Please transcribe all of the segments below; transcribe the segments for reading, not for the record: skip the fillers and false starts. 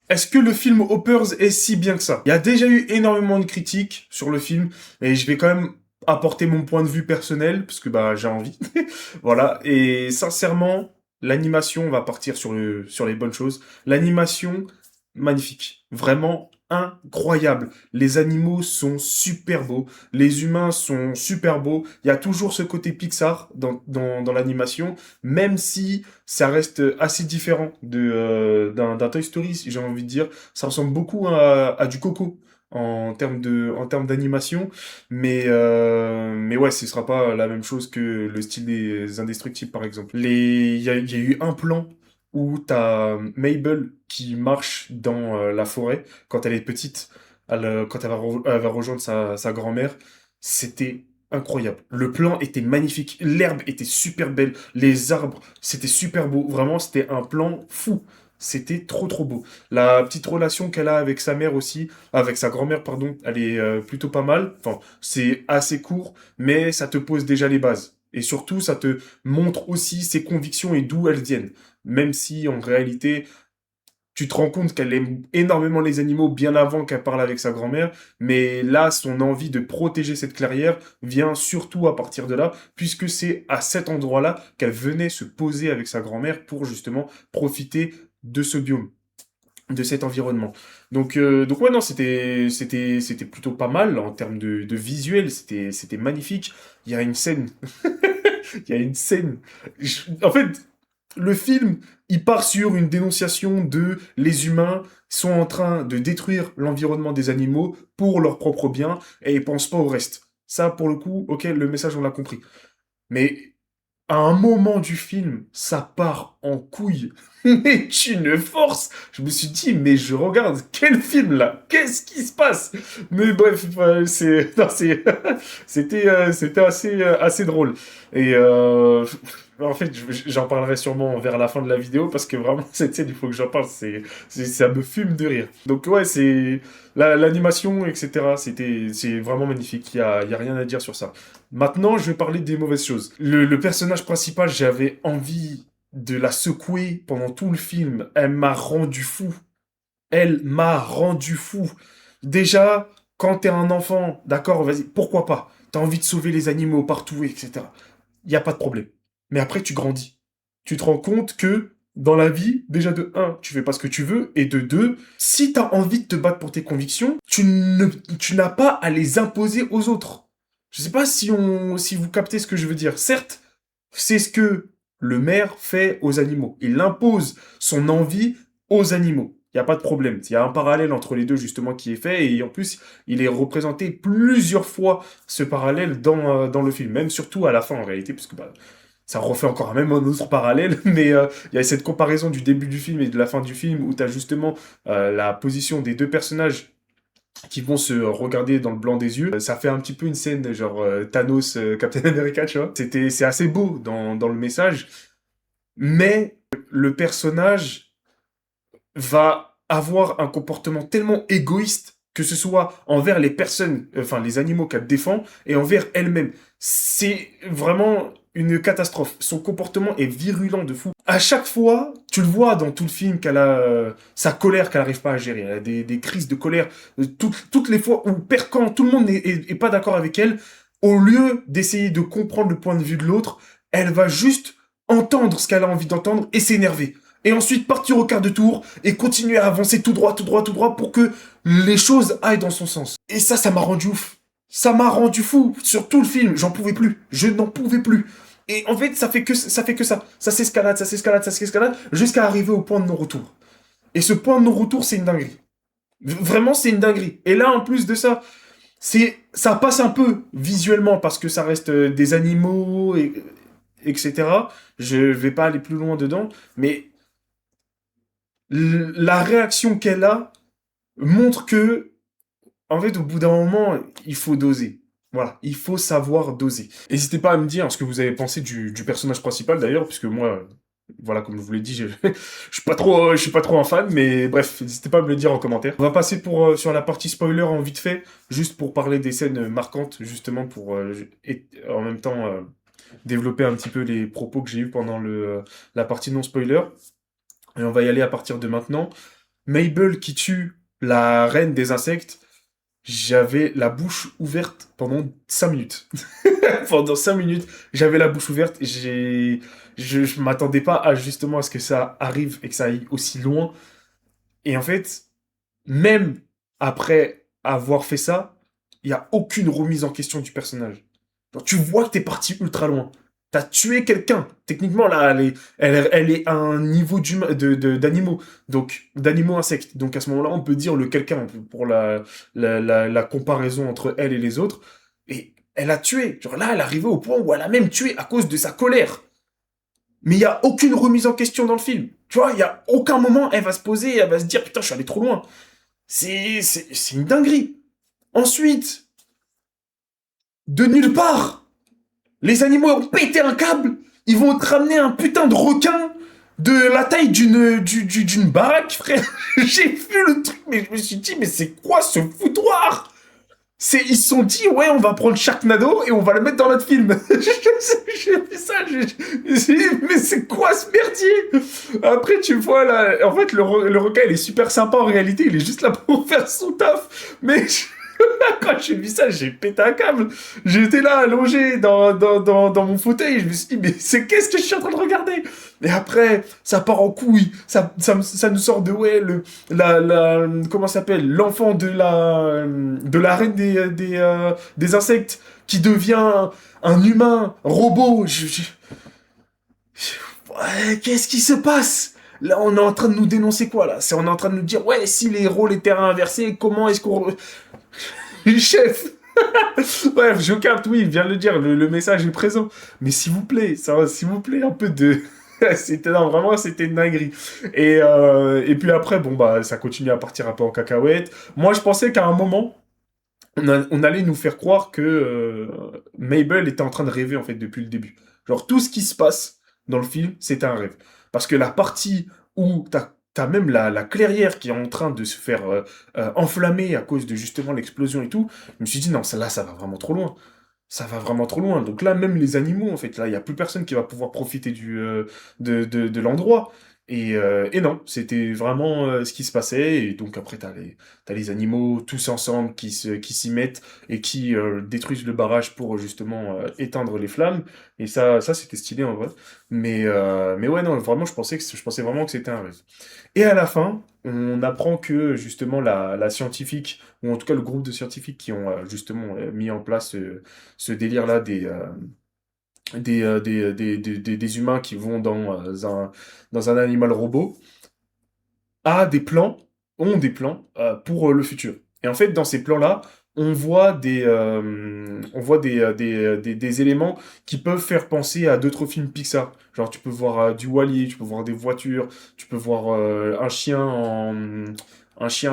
Est-ce que le film Hoppers est si bien que ça? Il y a déjà eu énormément de critiques sur le film, et je vais quand même apporter mon point de vue personnel, parce que bah j'ai envie. Voilà, et sincèrement, l'animation, on va partir sur les bonnes choses. L'animation, magnifique. Vraiment incroyable. Les animaux sont super beaux. Les humains sont super beaux. Il y a toujours ce côté Pixar dans l'animation, même si ça reste assez différent d'un Toy Story, j'ai envie de dire. Ça ressemble beaucoup à du Coco en termes d'animation. Mais ouais, ce sera pas la même chose que le style des Indestructibles, par exemple. Il y a eu un plan où t'as Mabel qui marche dans la forêt quand elle est petite, quand elle va rejoindre sa grand-mère. C'était incroyable. Le plan était magnifique, l'herbe était super belle, les arbres, c'était super beau. Vraiment, c'était un plan fou. C'était trop trop beau. La petite relation qu'elle a avec sa mère aussi, avec sa grand-mère, pardon, elle est plutôt pas mal. Enfin, c'est assez court, mais ça te pose déjà les bases. Et surtout, ça te montre aussi ses convictions et d'où elles viennent. Même si, en réalité, tu te rends compte qu'elle aime énormément les animaux bien avant qu'elle parle avec sa grand-mère, mais là, son envie de protéger cette clairière vient surtout à partir de là, puisque c'est à cet endroit-là qu'elle venait se poser avec sa grand-mère pour justement profiter de ce biome, de cet environnement. Donc ouais, non, c'était plutôt pas mal en termes de visuel, c'était magnifique. Il y a une scène, il y a une scène. En fait, le film, il part sur une dénonciation de les humains sont en train de détruire l'environnement des animaux pour leur propre bien et ils pensent pas au reste. Ça, pour le coup, ok, le message, on l'a compris. Mais à un moment du film, ça part en couille. Mais une force. Je me suis dit, mais je regarde quel film là? Qu'est-ce qui se passe? Mais bref, non, c'était assez drôle. Et en fait, j'en parlerai sûrement vers la fin de la vidéo parce que vraiment cette scène, il faut que j'en parle. Ça me fume de rire. Donc ouais, c'est l'animation, etc. C'est vraiment magnifique. Il y a rien à dire sur ça. Maintenant, je vais parler des mauvaises choses. Le personnage principal, j'avais envie de la secouer pendant tout le film. Elle m'a rendu fou. Elle m'a rendu fou. Déjà, quand t'es un enfant, d'accord, vas-y, pourquoi pas? T'as envie de sauver les animaux partout, etc. Il n'y a pas de problème. Mais après, tu grandis. Tu te rends compte que dans la vie, déjà de un, tu fais pas ce que tu veux, et de 2, si t'as envie de te battre pour tes convictions, tu n'as pas à les imposer aux autres. Je sais pas si vous captez ce que je veux dire. Certes, c'est ce que le maire fait aux animaux. Il impose son envie aux animaux. Il n'y a pas de problème. Il y a un parallèle entre les deux justement qui est fait et en plus il est représenté plusieurs fois ce parallèle dans le film, même surtout à la fin en réalité, puisque bah, ça refait encore même un autre parallèle, mais il y a cette comparaison du début du film et de la fin du film où tu as justement la position des deux personnages qui vont se regarder dans le blanc des yeux. Ça fait un petit peu une scène genre Thanos, Captain America, tu vois. C'est assez beau dans le message, mais le personnage va avoir un comportement tellement égoïste que ce soit envers les personnes, enfin les animaux qu'elle défend, et envers elle-même. C'est vraiment une catastrophe. Son comportement est virulent de fou. À chaque fois, tu le vois dans tout le film qu'elle a sa colère qu'elle n'arrive pas à gérer. Elle a des crises de colère. Toutes les fois où, quand tout le monde est pas d'accord avec elle, au lieu d'essayer de comprendre le point de vue de l'autre, elle va juste entendre ce qu'elle a envie d'entendre et s'énerver et ensuite partir au quart de tour et continuer à avancer tout droit, tout droit, tout droit pour que les choses aillent dans son sens. Et ça m'a rendu ouf. Ça m'a rendu fou sur tout le film. J'en pouvais plus. Je n'en pouvais plus. Et en fait, ça fait que ça. Ça s'escalade, ça s'escalade, ça s'escalade, jusqu'à arriver au point de non-retour. Et ce point de non-retour, c'est une dinguerie. Vraiment, c'est une dinguerie. Et là, en plus de ça, ça passe un peu visuellement parce que ça reste des animaux, etc. Je vais pas aller plus loin dedans, mais la réaction qu'elle a montre que, en fait, au bout d'un moment, il faut doser. Voilà, il faut savoir doser. N'hésitez pas à me dire ce que vous avez pensé du personnage principal d'ailleurs, puisque moi, voilà, comme je vous l'ai dit, je suis pas trop un fan, mais bref, n'hésitez pas à me le dire en commentaire. On va passer sur la partie spoiler en vite fait, juste pour parler des scènes marquantes, justement pour et en même temps développer un petit peu les propos que j'ai eu pendant la partie non spoiler. Et on va y aller à partir de maintenant. Mabel qui tue la reine des insectes, j'avais la bouche ouverte pendant 5 minutes. Pendant 5 minutes, j'avais la bouche ouverte. Je m'attendais pas à justement à ce que ça arrive et que ça aille aussi loin. Et en fait, même après avoir fait ça, il n'y a aucune remise en question du personnage. Genre, tu vois que t'es parti ultra loin. T'as tué quelqu'un. Techniquement, là, elle est à un niveau d'animaux. Donc, d'animaux insectes. Donc, à ce moment-là, on peut dire le quelqu'un pour la comparaison entre elle et les autres. Et elle a tué. Genre là, elle est arrivée au point où elle a même tué à cause de sa colère. Mais il n'y a aucune remise en question dans le film. Tu vois, il n'y a aucun moment, elle va se poser et elle va se dire, putain, je suis allé trop loin. C'est une dinguerie. Ensuite, de nulle part, les animaux ont pété un câble. Ils vont te ramener un putain de requin de la taille d'une baraque, frère. J'ai vu le truc, mais je me suis dit, mais c'est quoi ce foutoir? Ils se sont dit, ouais, on va prendre Sharknado et on va le mettre dans notre film. J'ai fait ça, mais c'est quoi ce merdier? Après, tu vois, là, en fait, le requin, il est super sympa en réalité, il est juste là pour faire son taf. Mais quand j'ai vu ça, j'ai pété un câble. J'étais là, allongé dans mon fauteuil, et je me suis dit, mais c'est qu'est-ce que je suis en train de regarder? Et après, ça part en couille. Ça nous sort de, ouais, comment ça s'appelle? L'enfant de la reine des insectes qui devient un humain robot. Ouais, qu'est-ce qui se passe? Là, on est en train de nous dénoncer quoi, là? On est en train de nous dire, ouais, si les rôles étaient inversés, comment est-ce qu'on... Chef. Bref, je capte, oui, il vient de le dire, le message est présent. Mais s'il vous plaît, s'il vous plaît, un peu de... C'était, non, vraiment, c'était une dinguerie. Et puis après, bon, bah, ça continue à partir un peu en cacahuète. Moi, je pensais qu'à un moment, on allait nous faire croire que Mabel était en train de rêver, en fait, depuis le début. Genre, tout ce qui se passe dans le film, c'est un rêve. Parce que la partie où t'as même la clairière qui est en train de se faire enflammer à cause de justement l'explosion et tout, je me suis dit, non, ça va vraiment trop loin. Ça va vraiment trop loin. Donc là, même les animaux, en fait, là, il n'y a plus personne qui va pouvoir profiter de l'endroit. Et non, c'était vraiment ce qui se passait. Et donc après, t'as les animaux tous ensemble qui s'y mettent et qui détruisent le barrage pour justement éteindre les flammes. Et ça c'était stylé en vrai. Mais ouais, non, vraiment, je pensais vraiment que c'était un rêve. Et à la fin, on apprend que justement la scientifique, ou en tout cas le groupe de scientifiques qui ont justement mis en place ce délire-là des humains qui vont dans un animal robot, a des plans, ont des plans pour le futur. Et en fait, dans ces plans-là, on voit des éléments qui peuvent faire penser à d'autres films Pixar. Genre, tu peux voir du Wall-E, tu peux voir des voitures, tu peux voir un chien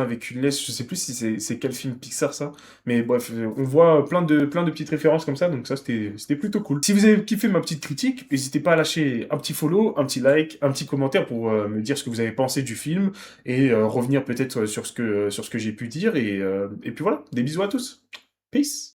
avec une laisse. Je sais plus si c'est quel film Pixar ça. Mais bref, on voit plein de petites références comme ça. Donc ça, c'était plutôt cool. Si vous avez kiffé ma petite critique, n'hésitez pas à lâcher un petit follow, un petit like, un petit commentaire pour me dire ce que vous avez pensé du film et revenir peut-être sur ce que j'ai pu dire. Et puis voilà, des bisous à tous. Peace.